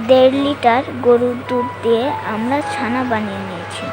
1.5 litre গরুর দুধ দিয়ে আমরা ছানা বানিয়ে নিয়েছি।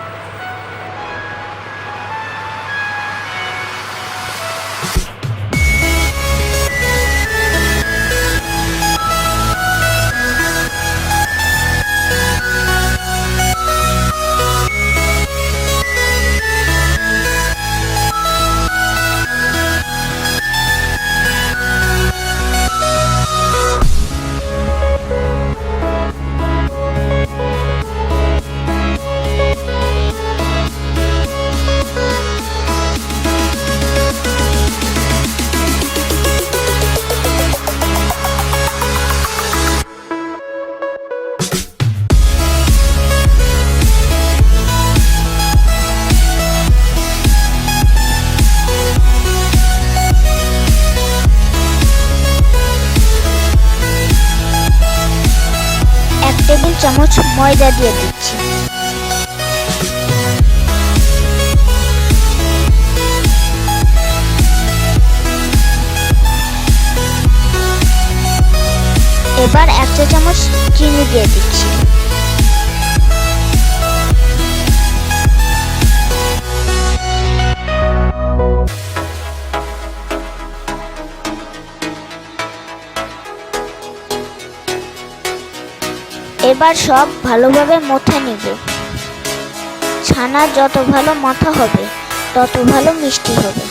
টেবিল চামচ ময়দা দিয়ে দিচ্ছি। এবার 1 চা চামচ চিনি দিয়ে দিচ্ছি। এবার সব ভালোভাবে মথে নিব। ছানা যত ভালো মাথা হবে তত ভালো মিষ্টি হবে।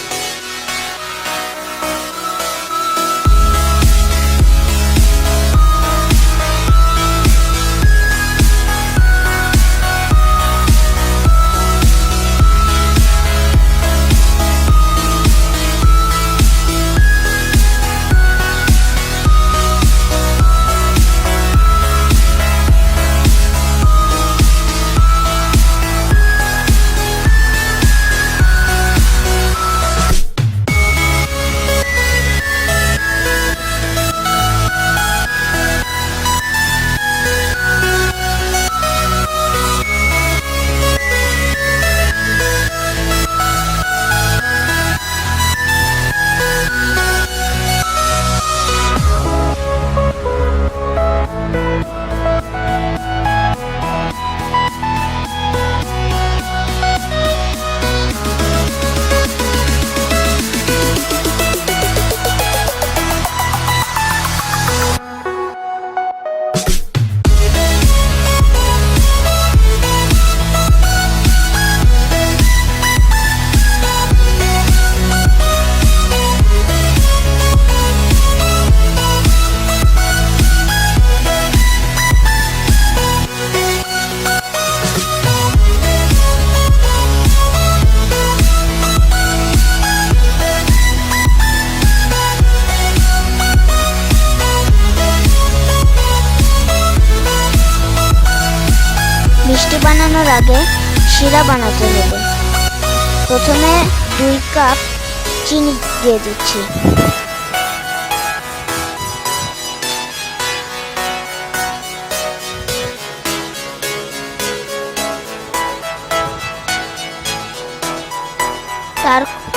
মিষ্টি বানানোর আগে শিরা বানাতে হবে। প্রথমে 2 কাপ চিনি দিয়ে দিচ্ছি।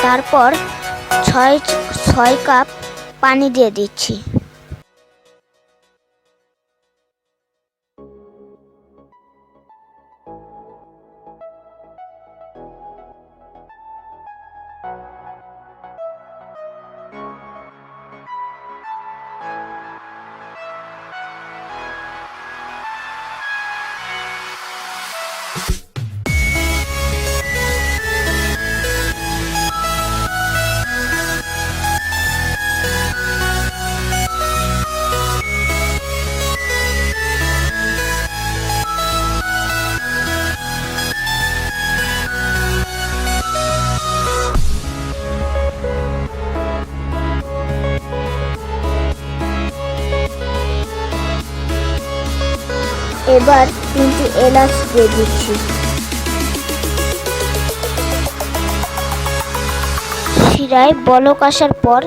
তারপর 6 কাপ পানি দিয়ে দিচ্ছি। এবার 3টি এলাচ দিয়ে দিচ্ছি। শিরায় বলক আসার পর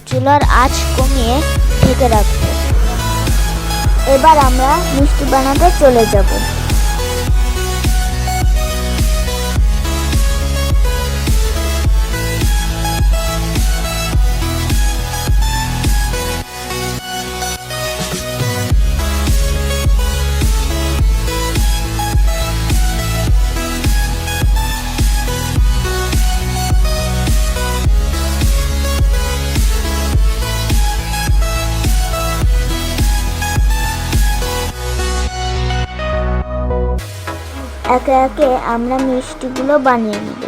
চুলার আঁচ কমিয়ে ঢেকে রাখব। এবার আমরা মিষ্টি বানাতে চলে যাব। একে একে আমরা মিষ্টিগুলো বানিয়ে নেব।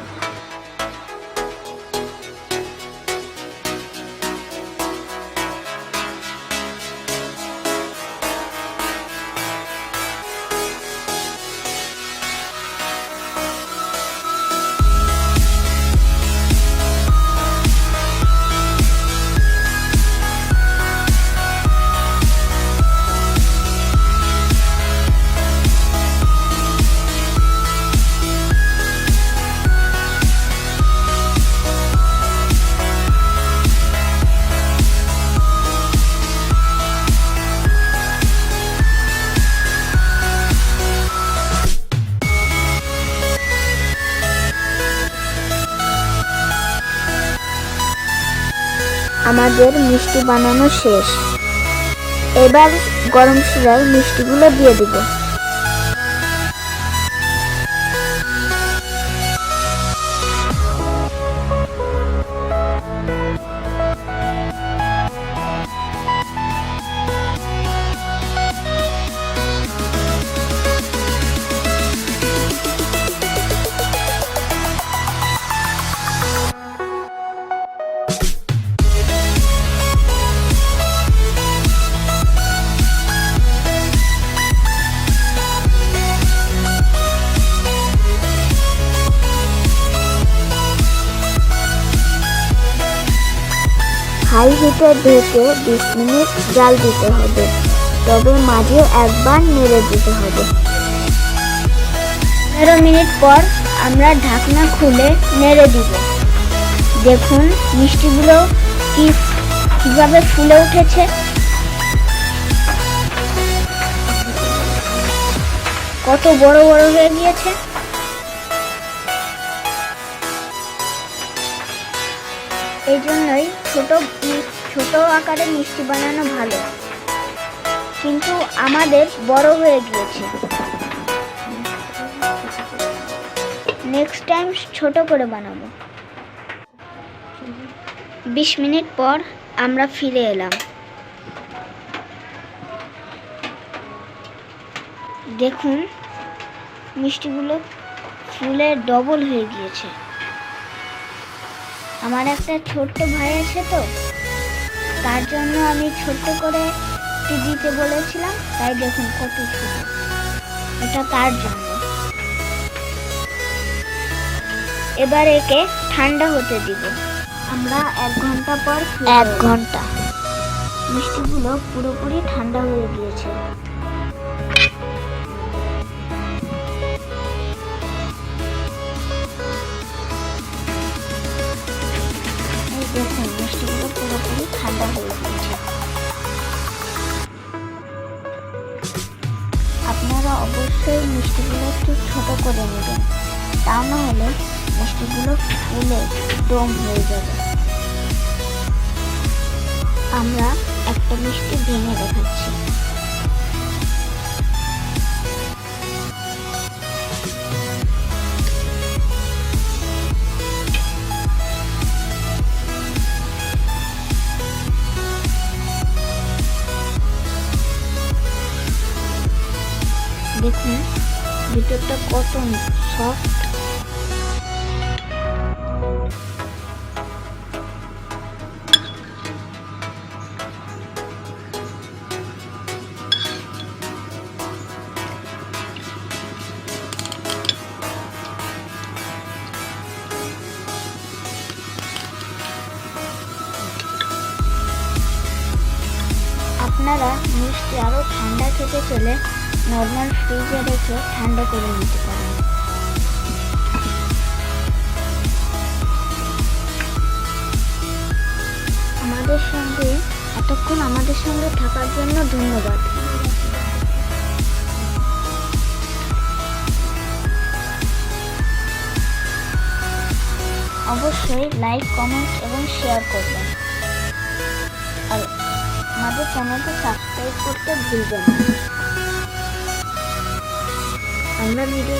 আমাদের মিষ্টি বানানো শেষ। এবার গরম শিরায় মিষ্টিগুলো দিয়ে দিব। হাই হিটে ঢেকে 20 মিনিট জাল দিতে হবে, তবে মাঝে একবার নেড়ে দিতে হবে। 15 মিনিট পর আমরা ঢাকনা খুলে নেড়ে দিব। দেখুন মিষ্টিগুলো কিভাবে ফুলে উঠেছে। কত বড় বড় হয়ে গিয়েছে। এই জন্যই ছোট আকারে মিষ্টি বানানো ভালো, কিন্তু আমাদের বড় হয়ে গিয়েছে। নেক্সট টাইম ছোট করে বানাবো। 20 মিনিট পর আমরা ফিরে এলাম। দেখুন মিষ্টিগুলো ফুলে ডবল হয়ে গিয়েছে। আমার একটা ছোট্ট ভাই আছে, তো তার জন্য আমি ছোট্ট করে দিতে বলেছিলাম, তাই দেখুন কত ছোট। এটা তার জন্য। এবার একে ঠান্ডা হতে দিব। আমরা 1 ঘন্টা পর 1 ঘন্টা মিষ্টিগুলো পুরোপুরি ঠান্ডা হয়ে গিয়েছে। দেখুন মিষ্টিগুলো পুরোপুরি ঠান্ডা হয়ে গিয়েছে। আপনারা অবশ্যই মিষ্টিগুলো একটু ছোট করে নেবেন, তা না হলে মিষ্টিগুলো ফুলে ডোম হয়ে যাবে। আমরা একটা মিষ্টি ভেঙে দেখাচ্ছি। দেখুন ভিতরটা কত সফট। আপনারা মিষ্টি আরো ঠান্ডা খেতে চলে নর্মাল ফ্রিজে রেখে ঠান্ডা করে নিতে পারেন। এতক্ষণ আমাদের সঙ্গে থাকার জন্য ধন্যবাদ। অবশ্যই লাইক, কমেন্ট এবং শেয়ার করবেন, আর আমাদের চ্যানেলকে সাবস্ক্রাইব করতে ভুলবেন না। আমরা ভিডিও